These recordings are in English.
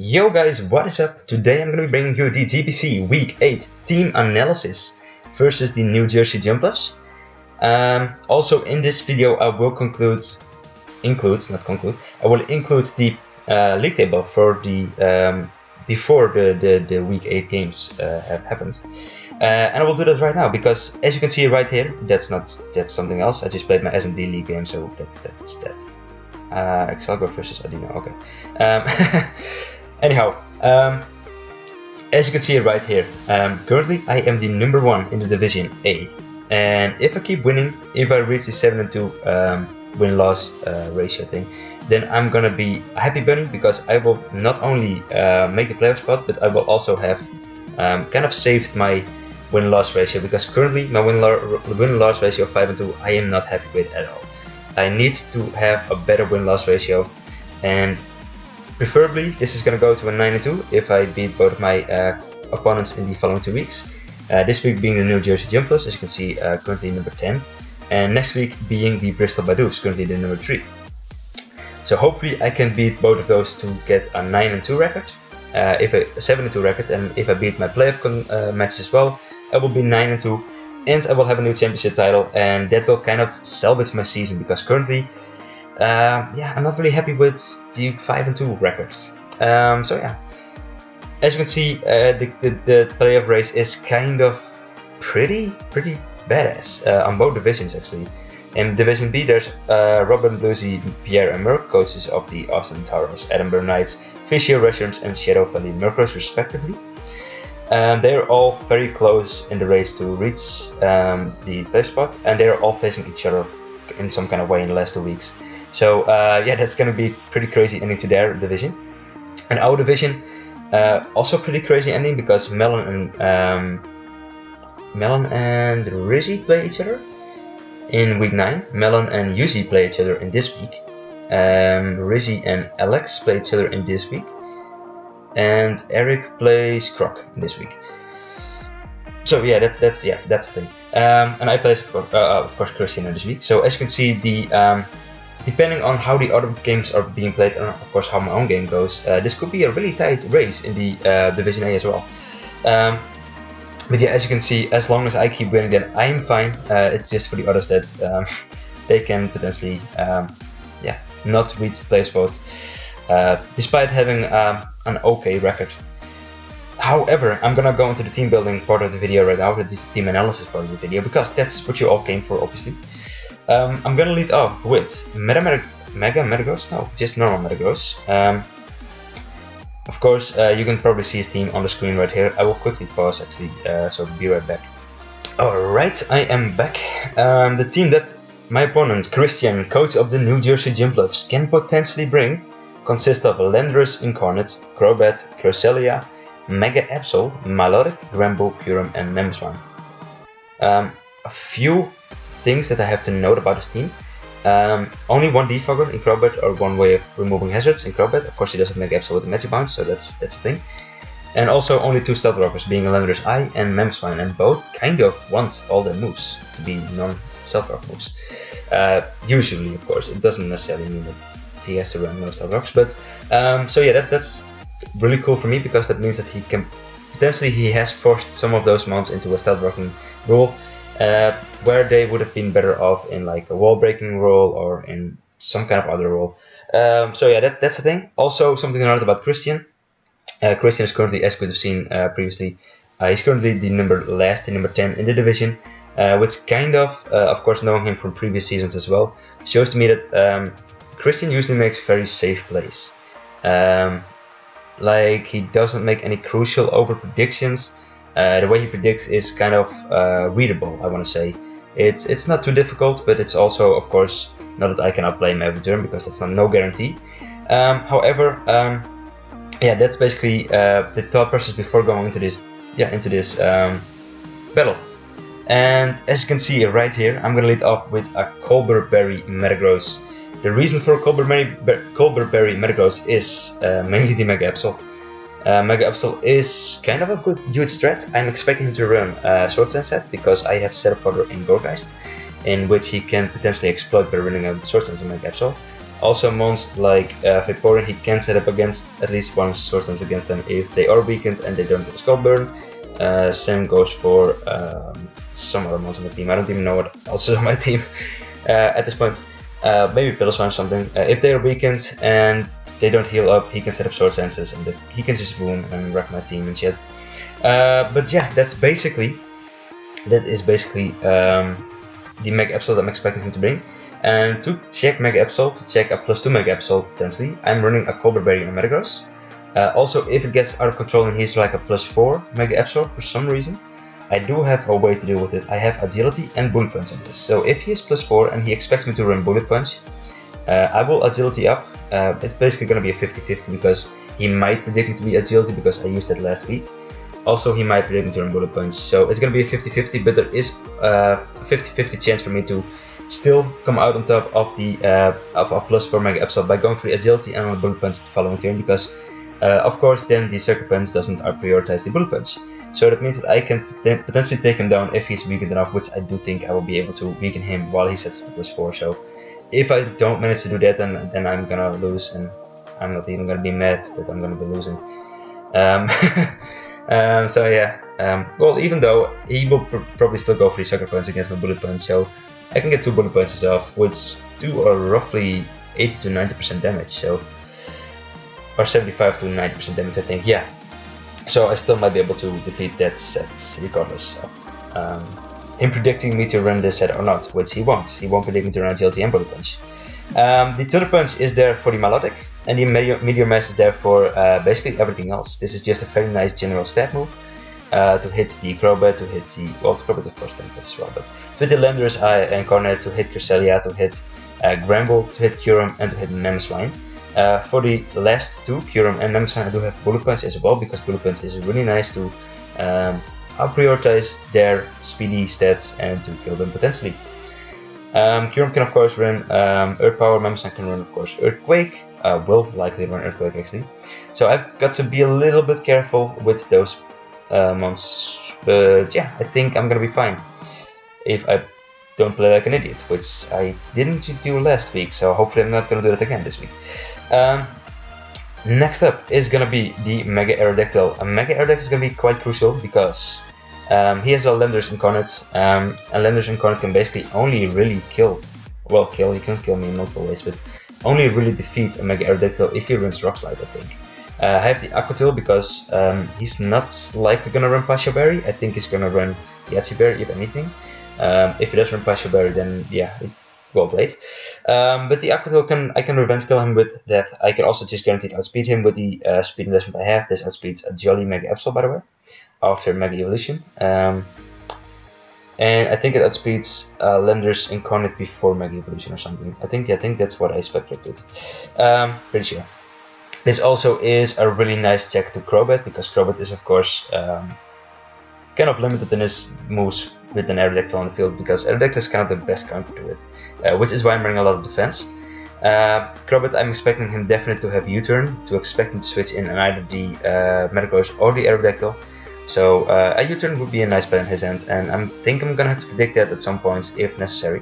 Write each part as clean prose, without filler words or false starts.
Yo guys, what is up? Today I'm going to be bringing you the GPC Week 8 team analysis versus the New Jersey Jumpluffs. Also in this video I will include the league table for the before the Week 8 games have happened. And I will do that right now because as you can see right here, that's something else. I just played my SMD league game, so that's that. Excel versus Adino, okay. Anyhow, as you can see right here, currently I am the number 1 in the Division A, and if I keep winning, if I reach the 7-2 win-loss ratio thing, then I'm gonna be a happy bunny because I will not only make the playoff spot, but I will also have kind of saved my win-loss ratio, because currently my win-loss ratio of 5-2 I am not happy with at all. I need to have a better win-loss ratio, and preferably this is going to go to a 9-2 if I beat both of my opponents in the following 2 weeks. This week being the New Jersey Jumpluffs, as you can see, currently number 10, and next week being the Bristol Badoos, currently the number 3. So hopefully I can beat both of those to get a 9-2 record, if a 7-2 record, and if I beat my playoff matches as well, I will be 9-2, and I will have a new championship title, and that will kind of salvage my season, because currently yeah, I'm not really happy with the 5-2 records. So yeah, as you can see, the playoff race is kind of pretty badass on both divisions actually. In Division B, there's Robben, Bluezy, Pierre, and Murk, coaches of the Austin Towers, Edinburgh Knights, Fisher Russians, and Shadow Valley Murkers respectively. They are all very close in the race to reach the play spot, and they are all facing each other in some kind of way in the last 2 weeks. So yeah, that's gonna be pretty crazy ending to their division. And our division, also pretty crazy ending, because Melon and Rizzy play each other in week 9. Melon and Uzair play each other in this week. Rizzy and Alex play each other in this week. And Erik plays Croc in this week. So yeah, that's the thing. And I play of course Christian in this week. So as you can see, the depending on how the other games are being played, and of course how my own game goes, this could be a really tight race in the Division A as well. But yeah, as you can see, as long as I keep winning, then I'm fine. It's just for the others that they can potentially yeah, not reach the play spot, despite having an okay record. However, I'm gonna go into the team building part of the video right now, this team analysis part of the video, because that's what you all came for, obviously. I'm gonna lead off with Mega Metagross? No, just normal Metagross. Of course, you can probably see his team on the screen right here. I will quickly pause actually, so be right back. Alright, I am back. The team that my opponent, Christian, coach of the New Jersey Jumpluffs, can potentially bring consists of Landorus Incarnate, Crobat, Cresselia, Mega Absol, Melodic, Rambo, Purim, and Memswan. A few things that I have to note about this team. Only one defogger in Crobat, or one way of removing hazards in Crobat. Of course, he doesn't make Absol with the Magic Bounce, so that's a thing. And also only 2 Stealth Rockers, being Landorus Eye and Memswan, and both kind of want all their moves to be non-Stealth Rock moves. Usually, of course, it doesn't necessarily mean that he has to run no Stealth Rocks, but so yeah, that's really cool for me, because that means that he can potentially, he has forced some of those mounts into a stealth rocking role, where they would have been better off in like a wall breaking role or in some kind of other role. So yeah, that's the thing. Also, something to note about Christian. Christian is currently, as you could have seen previously, he's currently the number 10 in the division, which kind of course, knowing him from previous seasons as well, shows to me that Christian usually makes very safe plays. Like, he doesn't make any crucial over predictions. The way he predicts is kind of readable, I want to say. It's not too difficult, but it's also, of course, not that I can outplay him every turn, because that's no guarantee. However, yeah, that's basically the thought process before going into this battle. And as you can see right here, I'm gonna lead off with a Colberberry Metagross. The reason for Colberberry Metagross is mainly the Mega Absol. Mega Absol is kind of a huge threat. I'm expecting him to run Sword Dance set, because I have set up fodder in Gorgeist, in which he can potentially exploit by running a Sword Dance and Mega Absol. Also, mons like Vaporeon, he can set up against at least one Sword Dance against them if they are weakened and they don't get a Skull Burn. Same goes for some other mons on my team. I don't even know what else is on my team at this point. Maybe Piloswine or something. If they are weakened and they don't heal up, he can set up Sword Dances and he can just boom and wreck my team and shit. But yeah, that is basically the Mega Absol I'm expecting him to bring. And to check Mega Absol, to check a +2 Mega Absol potentially, I'm running a Colbur Berry on Metagross. Also, if it gets out of control and he's like a +4 Mega Absol for some reason, I do have a way to deal with it. I have Agility and Bullet Punch on this. So if he is +4 and he expects me to run Bullet Punch, I will Agility up. It's basically going to be a 50-50 because he might predict me to be Agility because I used it last week. Also, he might predict me to run Bullet Punch. So it's going to be a 50-50, but there is a 50-50 chance for me to still come out on top of the of a +4 Mega Absol by going for the Agility and on a Bullet Punch the following turn, because of course then the Sucker Punch doesn't prioritize the Bullet Punch. So that means that I can potentially take him down if he's weakened enough, which I do think I will be able to weaken him while he sets the +4. So if I don't manage to do that, then I'm gonna lose, and I'm not even gonna be mad that I'm gonna be losing. So yeah, well, even though he will probably still go for the Sucker Punch against my Bullet Punch, so I can get 2 Bullet Punches off, which do a roughly 80-90% damage, so, or 75-90% damage, I think, yeah. So I still might be able to defeat that set regardless of him predicting me to run this set or not, which he won't. He won't predict me to run Agility and Bullet Punch. The Thunder Punch is there for the Melodic, and the Meteor Mass is there for basically everything else. This is just a very nice general stat move to hit the Crobat, to hit the, well, the Crobat of course tank as well, but to hit the Landorus Incarnate, to hit Cresselia, to hit Gramble, to hit Kyurem, and to hit Mamoswine. For the last two, Kyurem and Mamoswine, I do have Bullet Punch as well, because Bullet Punch is really nice to prioritize their speedy stats and to kill them potentially. Kyurem can of course run Earth Power, Mamoswine can run of course Earthquake, will likely run Earthquake actually. So I've got to be a little bit careful with those months, but yeah, I think I'm gonna be fine if I don't play like an idiot, which I didn't do last week, so hopefully I'm not gonna do that again this week. Next up is gonna be the Mega Aerodactyl. A Mega Aerodactyl is gonna be quite crucial because he has a Landorus Incarnate, and Landorus Incarnate can basically only really kill, well, he can kill me in multiple ways, but only really defeat a Mega Aerodactyl if he runs Rock Slide, I think. I have the Aqua because he's not likely gonna run Passion Berry. I think he's gonna run Yahtzee Berry if anything. If he does run Passion Berry, then yeah, well played. But the Aqua I can revenge kill him with that. I can also just guaranteed outspeed him with the speed investment I have. This outspeeds a Jolly Mega Absol, by the way, after Mega Evolution. And I think it outspeeds Landorus Incarnate before Mega Evolution or something. I think that's what I speculated. Pretty sure. This also is a really nice check to Crobat, because Crobat is of course kind of limited in his moves with an Aerodactyl on the field, because Aerodactyl is kind of the best counter to it, which is why I'm running a lot of defense. Crobat, I'm expecting him definitely to have U-turn, to expect him to switch in either the Metagross or the Aerodactyl. So a U-turn would be a nice play on his end, and I think I'm gonna have to predict that at some points if necessary.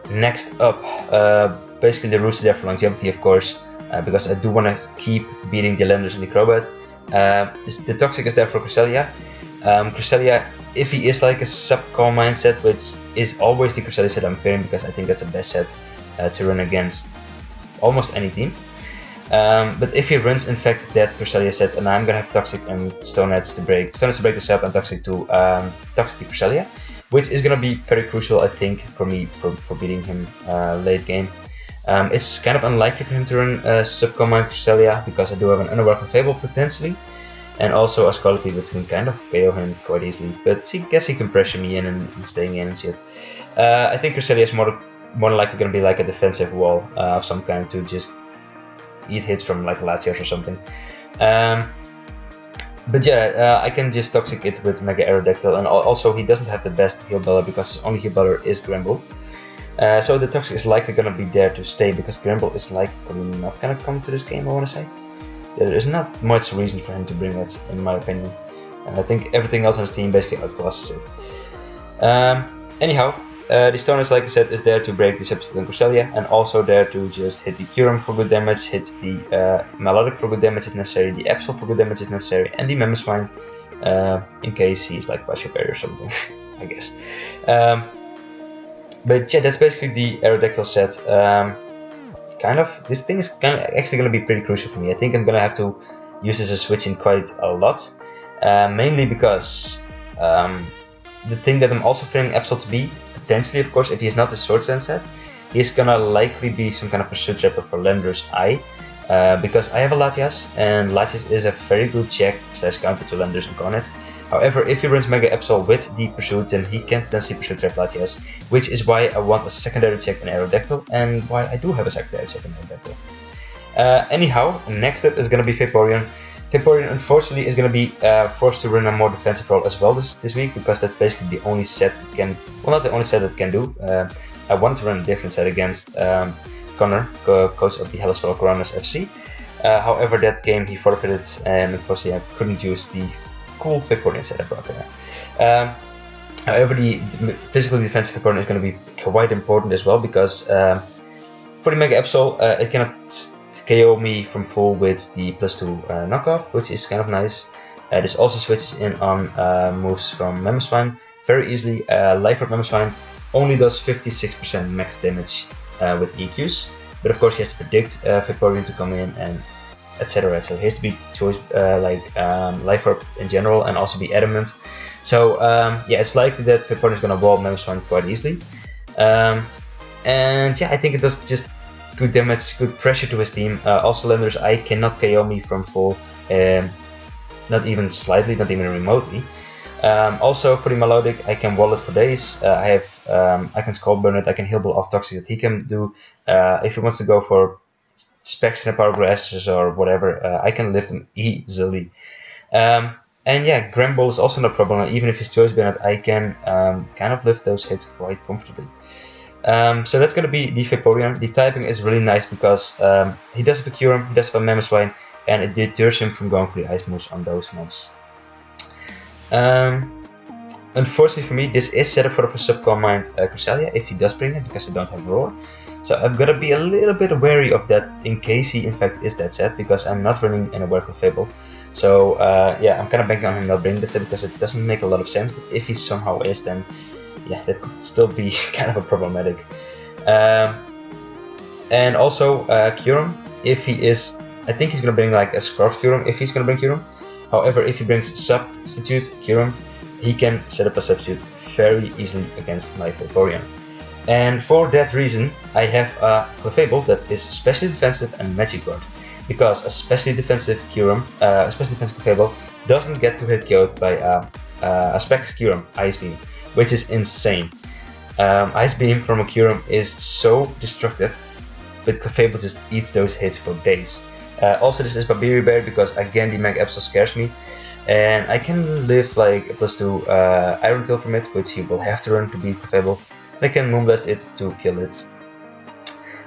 Next up, basically the Roost is there for longevity, of course, because I do want to keep beating the Landorus and the Crobat. The Toxic is there for Cresselia. Cresselia, if he is like a sub-call mindset, which is always the Cresselia set I'm fearing, because I think that's the best set to run against almost any team. But if he runs in fact that Cresselia set, and I'm gonna have Toxic and Stone Edge to break this up, and Toxic to Cresselia, which is gonna be very crucial, I think, for me for beating him late game. It's kind of unlikely for him to run Sub-Command Cresselia, because I do have an Underworld Fable potentially, and also a Scolipede, which can kind of KO him quite easily, but I guess he can pressure me in and staying in and shit. I think Cresselia is more than likely going to be like a defensive wall of some kind to just eat hits from like Latios or something. But yeah, I can just Toxic it with Mega Aerodactyl, and also he doesn't have the best heal baller, because his only heal baller is Gramble. So the Toxic is likely going to be there to stay, because Gramble is likely not going to come to this game, I want to say. There is not much reason for him to bring it, in my opinion. And I think everything else on his team basically outclasses it. Anyhow, the stoners, like I said, is there to break the Substitute and Corselia, and also there to just hit the Curum for good damage, hit the Melodic for good damage if necessary, the Absol for good damage if necessary, and the Mamoswine in case he's like Bishop Barrier or something, I guess. But yeah, that's basically the Aerodactyl set. This thing is actually going to be pretty crucial for me. I think I'm going to have to use this as a switch in quite a lot, mainly because the thing that I'm also fearing Absol to be, potentially of course, if he's not the Sword Stand set, he's gonna likely be some kind of Pursuit Trapper for Lander's Eye, because I have a Latias, and Latias is a very good check / counter to Lander's Incarnate. However, if he runs Mega Absol with the Pursuit, then he can't then see Pursuit Trap Latias, which is why I want a secondary check in Aerodactyl, and why I do have a secondary check in Aerodactyl. Anyhow, next up is gonna be Vaporeon. Vaporeon unfortunately is going to be forced to run a more defensive role as well this week, because that's basically the only set it can, well, not the only set it can do. I wanted to run a different set against Connor, coach of the Hellispell Coronas FC. However, that game he forfeited, and unfortunately I couldn't use the cool Vaporeon set I brought there. However, the physical defensive Vaporeon is going to be quite important as well, because for the Mega Absol, it cannot KO me from full with the +2 knockoff, which is kind of nice. This also switches in on moves from Mamoswine very easily. Life Orb Mamoswine only does 56% max damage with EQs, but of course he has to predict Vaporeon to come in, and etc. So he has to be choice Life Orb in general, and also be adamant. So yeah, it's likely that Vaporeon is going to wall Mamoswine quite easily. And yeah, I think it does just good damage, good pressure to his team. Also, Lander's Eye cannot KO me from full, not even slightly, not even remotely. Also, for the Melodic, I can wall it for days. I can Skull Burn it, I can Heal Ball off Toxic that he can do. If he wants to go for Specs and Power Grasses or whatever, I can lift him easily. And yeah, Grand Ball is also no problem. Even if he's Choice Burned, I can kind of lift those hits quite comfortably. So that's going to be the Vaporeon. The typing is really nice because he does have a Curum, he does have a Mamoswine, and it deters him from going for the ice moves on those mods. Unfortunately for me, this is set up for a Subcombined Corselia if he does bring it, because I don't have Roar. So I've got to be a little bit wary of that in case he in fact is that set, because I'm not running an Aware Clefable. So yeah, I'm kind of banking on him not bringing that set because it doesn't make a lot of sense. But if he somehow is, then yeah, that could still be kind of a problematic. And also Curum, if he is, I think he's gonna bring like a Scarf Curum if he's gonna bring Curum. However, if he brings Substitute Curum, he can set up a Substitute very easily against my Vaporeon. And for that reason, I have a Clefable that is specially defensive and Magic Guard, because a specially defensive Curum, specially defensive Clefable doesn't get to hit KO'd by a Specs Curum, Ice Beam, which is insane. Ice Beam from a Curum is so destructive, but Clefable just eats those hits for days. Also, this is Babiri Bear because again the Mega Absol scares me, and I can live like a +2 Iron Tail from it, which he will have to run to beat Clefable. I can Moonblast it to kill it.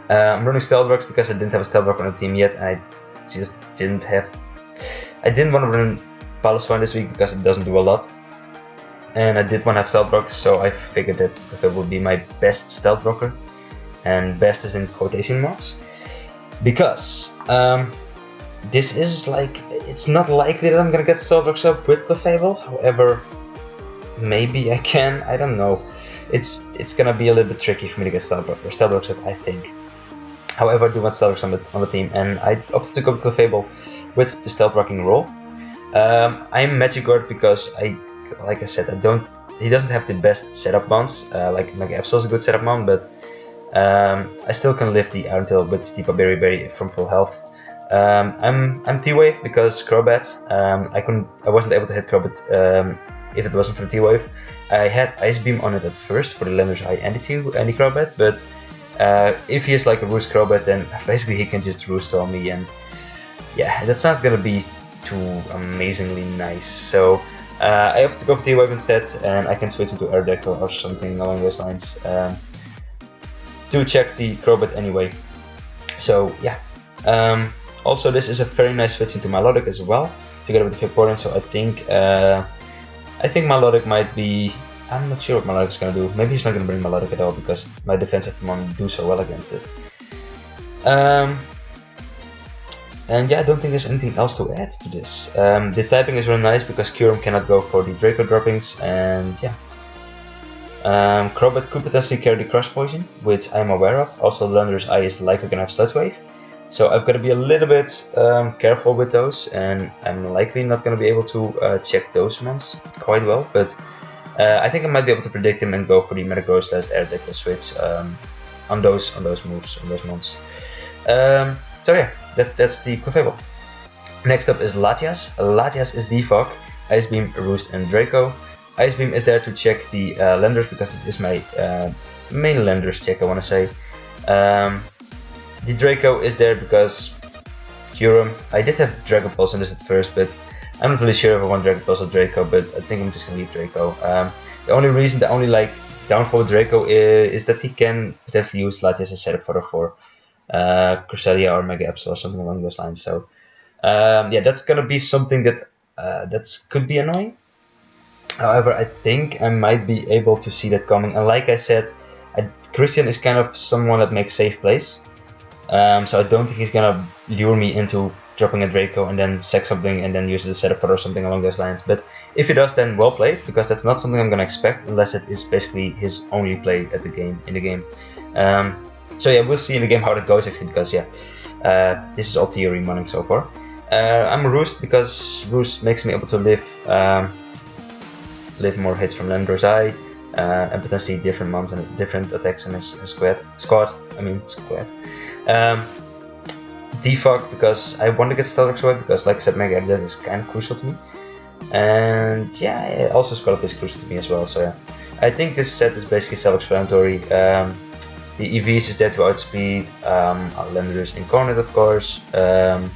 I'm running Stealth Rocks because I didn't have a Stealth Rock on the team yet, and I just didn't have. I didn't want to run Paloswine this week because it doesn't do a lot. And I did want to have Stealth Rocks, so I figured that Clefable would be my best Stealth Rocker, and best is in quotation marks, because this is like, it's not likely that I'm gonna get Stealth Rocks up with Clefable. However, maybe I can, I don't know. It's gonna be a little bit tricky for me to get Stealth Rocks up, I think. However, I do want Stealth Rocks on the team, and I opted to go with Clefable with the Stealth Rocking role. I'm Magic Guard because like I said, he doesn't have the best setup mounts, like Mega Absol is a good setup mount, but I still can lift the Iron Tail with the Berry from full health. I'm T-Wave because Crobat, I wasn't able to hit Crobat if it wasn't for the T-Wave. I had Ice Beam on it at first for the Lander's Eye and the Crobat, but if he is like a Roost Crobat, then basically he can just Roost on me, and yeah, that's not gonna be too amazingly nice. So I opted to go for T-Wave instead, and I can switch into Aerodactyl or something along those lines to check the Crobat anyway. So yeah. Also, this is a very nice switch into Melodic as well, together with the Vaporeon. So I think Melodic might be. I'm not sure what Melodic's gonna do. Maybe he's not gonna bring Melodic at all because my defensive Pokemon do so well against it. And yeah, I don't think there's anything else to add to this. The typing is really nice because Kyurem cannot go for the Draco droppings, and yeah. Crobat could potentially carry the Crush Poison, which I'm aware of. Also, Lunder's Eye is likely gonna have Sludge Wave. So I've got to be a little bit careful with those, and I'm likely not going to be able to check those ones quite well, but I think I might be able to predict him and go for the Metagross / Aerodactyl switch on those moves, on those mons. So yeah, that's the Clefable. Next up is Latias. Latias is Defog, Ice Beam, Roost, and Draco. Ice Beam is there to check the lenders because this is my main lenders check, I want to say. The Draco is there because Kyurem. I did have Dragon Pulse in this at first, but I'm not really sure if I want Dragon Pulse or Draco, but I think I'm just gonna leave Draco. The only like downfall with Draco is that he can potentially use Latias as a setup fodder for Cresselia or Mega Absol or something along those lines. So yeah, that's gonna be something that could be annoying. However, I think I might be able to see that coming. And like I said, Christian is kind of someone that makes safe plays. So I don't think he's gonna lure me into dropping a Draco and then sack something and then use it as a setup or something along those lines. But if he does, then well played, because that's not something I'm gonna expect unless it is basically his only play at in the game. So yeah, we'll see in the game how that goes actually, because yeah, this is all theory running so far. I'm a Roost because Roost makes me able to live more hits from Landra's Eye, and potentially different mons and different attacks in his squad. Defog because I want to get Stealth Rock because, like I said, Mega Evident is kind of crucial to me. And yeah, also Scarlet is crucial to me as well. So yeah, I think this set is basically self-explanatory. The EVs is there to outspeed, Lender's Incarnate, of course, and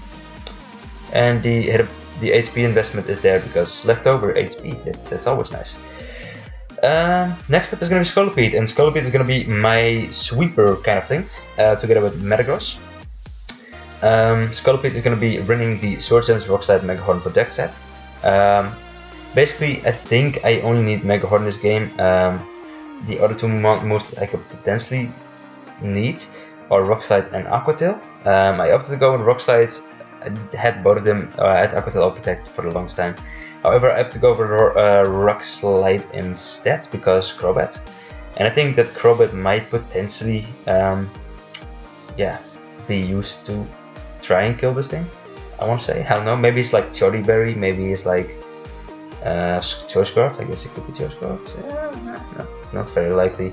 the HP investment is there because leftover HP. That's always nice. Next up is going to be Scolipede, and Scolipede is going to be my sweeper kind of thing, together with Metagross. Scolipede is going to be running the Sword Dance, Rock Slide, Mega Horn, Protect set. Basically, I think I only need Mega Horn in this game. The other two moves that I could potentially need are Rock Slide and Aqua Tail. I opted to go with Rock Slide. I had both of them. I had Aqua Tail or Protect for the longest time. However, I have to go for Rock Slide instead because Crobat. And I think that Crobat might potentially be used to try and kill this thing. I want to say, I don't know, maybe it's like Chori Berry, maybe it's like Choice Scarf. I guess it could be Choice Scarf. Yeah, no, not very likely.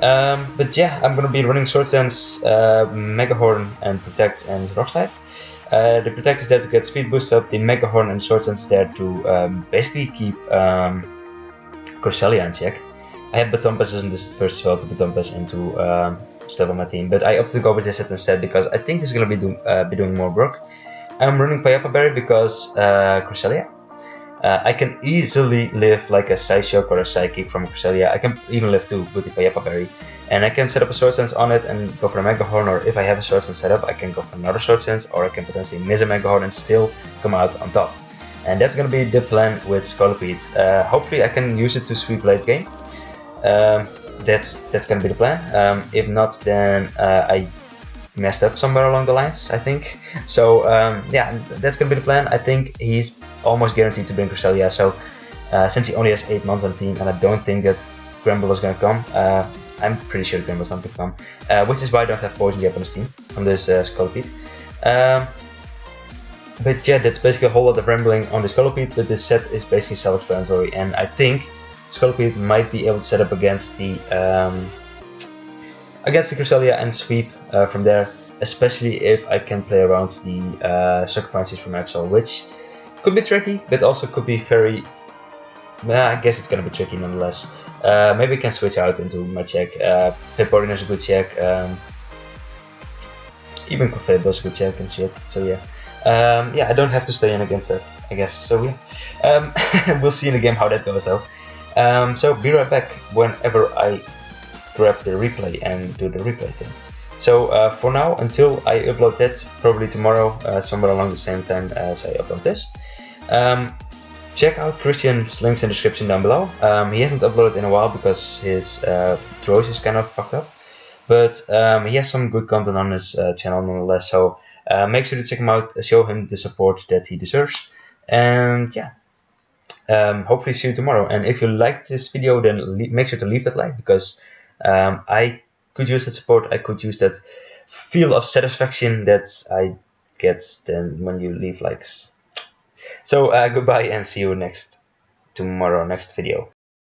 But yeah, I'm gonna be running Sword Dance, Mega Horn, and Protect and Rock Slide. The Protect is there to get speed boost up, the Mega Horn and Sword Dance is there to basically keep Cresselia in check. I had Baton Passes in this first as well to Baton Pass into stable my team, but I opted to go with this set instead because I think this is going to be doing more work. I'm running Payapa Berry because Cresselia. I can easily live like a Psyshock or a Psychic from Cresselia. I can even live 2 with the Payapa Berry. And I can set up a Sword Dance on it and go for a Mega Horn, or if I have a Sword Dance set up, I can go for another Sword Dance, or I can potentially miss a Mega Horn and still come out on top. And that's going to be the plan with Scolipede. Hopefully I can use it to sweep late game. That's going to be the plan. If not, then I messed up somewhere along the lines, I think. So yeah, that's going to be the plan. I think he's almost guaranteed to bring Cresselia, so since he only has 8 months on the team, and I don't think that Gramble is going to come, I'm pretty sure Gramble not going to come, which is why I don't have Poison yet on this team, on this Scolipede. But yeah, that's basically a whole lot of rambling on the Scolipede, but this set is basically self-explanatory, and I think Scolipede might be able to set up against the Cresselia and sweep from there, especially if I can play around the Sucker Punches from Absol, which could be tricky, but also could be very... I guess it's gonna be tricky nonetheless. Maybe I can switch out into my check. Vaporeon is a good check. Even Clefable is a good check and shit, so yeah. Yeah, I don't have to stay in against that, I guess, so yeah. We'll see in the game how that goes though. So be right back whenever I grab the replay and do the replay thing. So for now, until I upload that, probably tomorrow, somewhere along the same time as I upload this, check out Christian's links in the description down below. He hasn't uploaded in a while because his throws is kind of fucked up, but he has some good content on his channel nonetheless. So make sure to check him out, show him the support that he deserves, and yeah. Hopefully see you tomorrow. And if you liked this video, then make sure to leave that like, because I could use that support. I could use that feel of satisfaction that I get then when you leave likes. So goodbye and see you next video.